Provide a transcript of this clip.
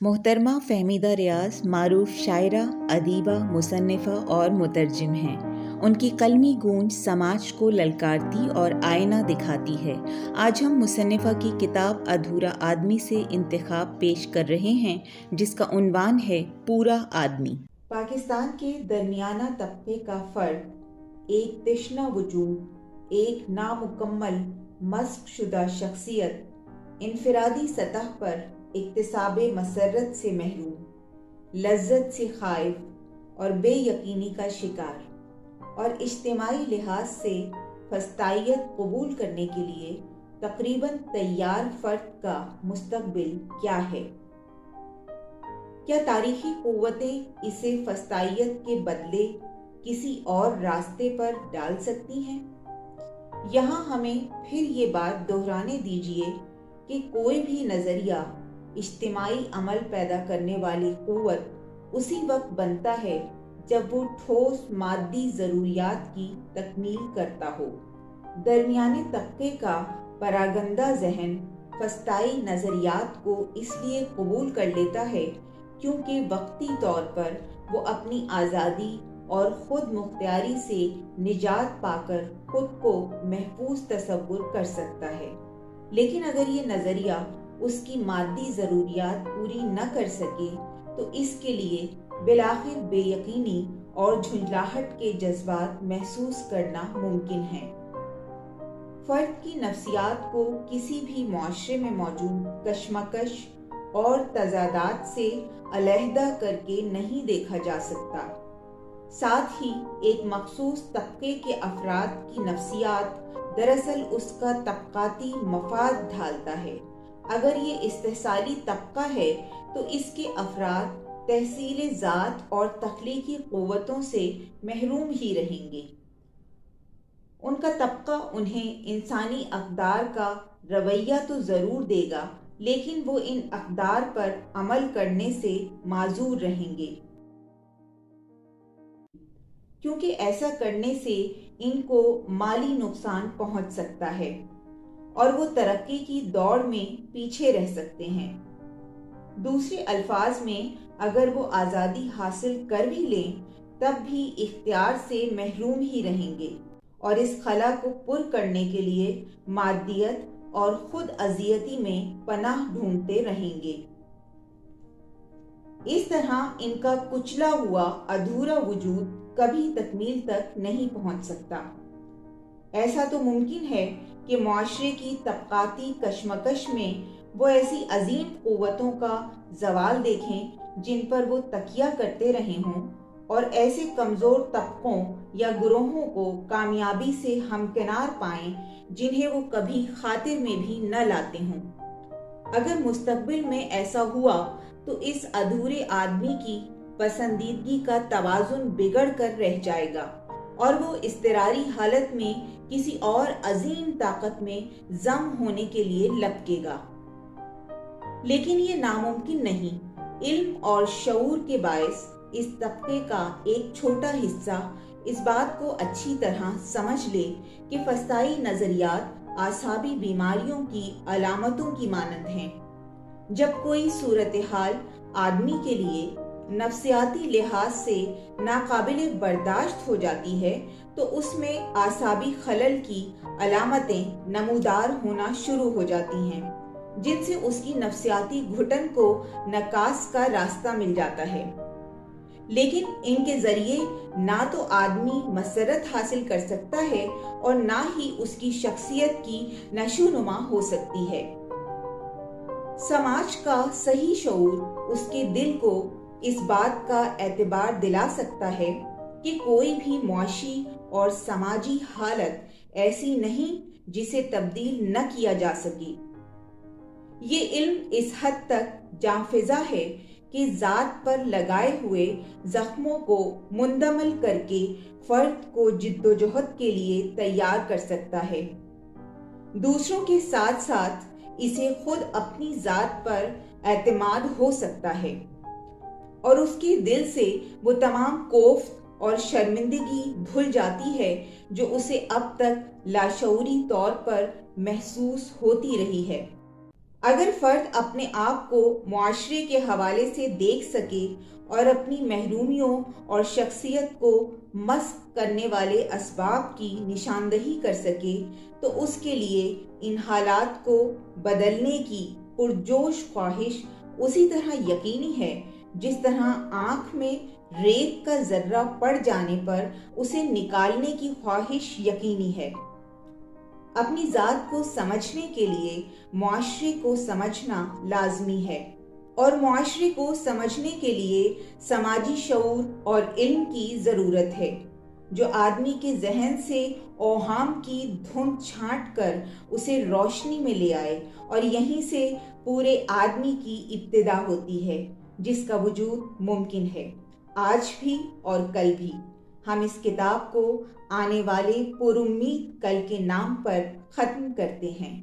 محترمہ فہمیدہ ریاض معروف شاعرہ، ادیبہ، مصنفہ اور مترجم ہیں۔ ان کی قلمی گونج سماج کو للکارتی اور آئینہ دکھاتی ہے۔ آج ہم مصنفہ کی کتاب ادھورا آدمی سے انتخاب پیش کر رہے ہیں، جس کا عنوان ہے پورا آدمی۔ پاکستان کے درمیانہ طبقے کا فرد ایک تشنہ وجود، ایک نامکمل مسخ شدہ شخصیت، انفرادی سطح پر اکتساب مسرت سے محروم، لذت سے خائف اور بے یقینی کا شکار، اور اجتماعی لحاظ سے فسطائیت قبول کرنے کے لیے تقریباً تیار فرد کا مستقبل کیا ہے؟ کیا تاریخی قوتیں اسے فسطائیت کے بدلے کسی اور راستے پر ڈال سکتی ہیں؟ یہاں ہمیں پھر یہ بات دہرانے دیجیے کہ کوئی بھی نظریہ اجتماعی عمل پیدا کرنے والی قوت اسی وقت بنتا ہے جب وہ ٹھوس مادی ضروریات کی تکمیل کرتا ہو۔ درمیانے طبقے کا پراگندہ ذہن فسطائی نظریات کو اس لیے قبول کر لیتا ہے کیونکہ وقتی طور پر وہ اپنی آزادی اور خود مختاری سے نجات پا کر خود کو محفوظ تصور کر سکتا ہے، لیکن اگر یہ نظریہ اس کی مادی ضروریات پوری نہ کر سکے تو اس کے لیے بالآخر بے یقینی اور جھنجھلاہٹ کے جذبات محسوس کرنا ممکن ہے۔ فرد کی نفسیات کو کسی بھی معاشرے میں موجود کشمکش اور تضادات سے علیحدہ کر کے نہیں دیکھا جا سکتا۔ ساتھ ہی ایک مخصوص طبقے کے افراد کی نفسیات دراصل اس کا طبقاتی مفاد ڈھالتا ہے۔ اگر یہ استحصالی طبقہ ہے تو اس کے افراد تحصیل ذات اور تخلیقی قوتوں سے محروم ہی رہیں گے۔ ان کا طبقہ انہیں انسانی اقدار کا رویہ تو ضرور دے گا، لیکن وہ ان اقدار پر عمل کرنے سے معذور رہیں گے، کیونکہ ایسا کرنے سے ان کو مالی نقصان پہنچ سکتا ہے اور وہ ترقی کی دوڑ میں پیچھے رہ سکتے ہیں۔ دوسرے الفاظ میں اگر وہ آزادی حاصل کر بھی لیں تب بھی اختیار سے محروم ہی رہیں گے اور اس خلا کو پر کرنے کے لیے مادیت اور خود اذیتی میں پناہ ڈھونڈتے رہیں گے۔ اس طرح ان کا کچلا ہوا ادھورا وجود کبھی تکمیل تک نہیں پہنچ سکتا۔ ایسا تو ممکن ہے کہ معاشرے کی طبقاتی کشمکش میں وہ ایسی عظیم قوتوں کا زوال دیکھیں جن پر وہ تکیہ کرتے رہے ہوں، اور ایسے کمزور طبقوں یا گروہوں کو کامیابی سے ہمکنار پائیں جنہیں وہ کبھی خاطر میں بھی نہ لاتے ہوں۔ اگر مستقبل میں ایسا ہوا تو اس ادھورے آدمی کی پسندیدگی کا توازن بگڑ کر رہ جائے گا اور وہ اضطراری حالت میں کسی اور عظیم طاقت میں ضم ہونے کے لیے لپکے گا۔ لیکن یہ ناممکن نہیں۔ علم اور شعور کے باعث اس طبقے کا ایک چھوٹا حصہ اس بات کو اچھی طرح سمجھ لے کہ فسطائی نظریات اعصابی بیماریوں کی علامتوں کی مانند ہیں۔ جب کوئی صورتحال آدمی کے لیے نفسیاتی لحاظ سے ناقابل برداشت ہو جاتی ہے تو اس میں اعصابی خلل کی علامتیں نمودار ہونا شروع ہو جاتی ہیں، جن سے اس کی نفسیاتی گھٹن کو نکاس کا راستہ مل جاتا ہے۔ لیکن ان کے ذریعے نہ تو آدمی مسرت حاصل کر سکتا ہے اور نہ ہی اس کی شخصیت کی نشو نما ہو سکتی ہے۔ سماج کا صحیح شعور اس کے دل کو اس بات کا اعتبار دلا سکتا ہے کہ کوئی بھی معاشی اور سماجی حالت ایسی نہیں جسے تبدیل نہ کیا جا سکے۔ یہ علم اس حد تک جانفزا ہے کہ ذات پر لگائے ہوئے زخموں کو مندمل کر کے فرد کو جدوجہد کے لیے تیار کر سکتا ہے۔ دوسروں کے ساتھ ساتھ اسے خود اپنی ذات پر اعتماد ہو سکتا ہے اور اس کے دل سے وہ تمام کوفت اور شرمندگی دھل جاتی ہے جو اسے اب تک لاشعوری طور پر محسوس ہوتی رہی ہے۔ اگر فرد اپنے آپ کو معاشرے کے حوالے سے دیکھ سکے اور اپنی محرومیوں اور شخصیت کو مسخ کرنے والے اسباب کی نشاندہی کر سکے تو اس کے لیے ان حالات کو بدلنے کی پرجوش خواہش اسی طرح یقینی ہے جس طرح آنکھ میں ریت کا ذرہ پڑ جانے پر اسے نکالنے کی خواہش یقینی ہے۔ اپنی ذات کو سمجھنے کے لیے معاشرے کو سمجھنا لازمی ہے، اور معاشرے کو سمجھنے کے لیے سماجی شعور اور علم کی ضرورت ہے، جو آدمی کے ذہن سے اوہام کی دھند چھانٹ کر اسے روشنی میں لے آئے، اور یہیں سے پورے آدمی کی ابتدا ہوتی ہے جس کا وجود ممکن ہے، آج بھی اور کل بھی۔ ہم اس کتاب کو آنے والے پر امید کل کے نام پر ختم کرتے ہیں۔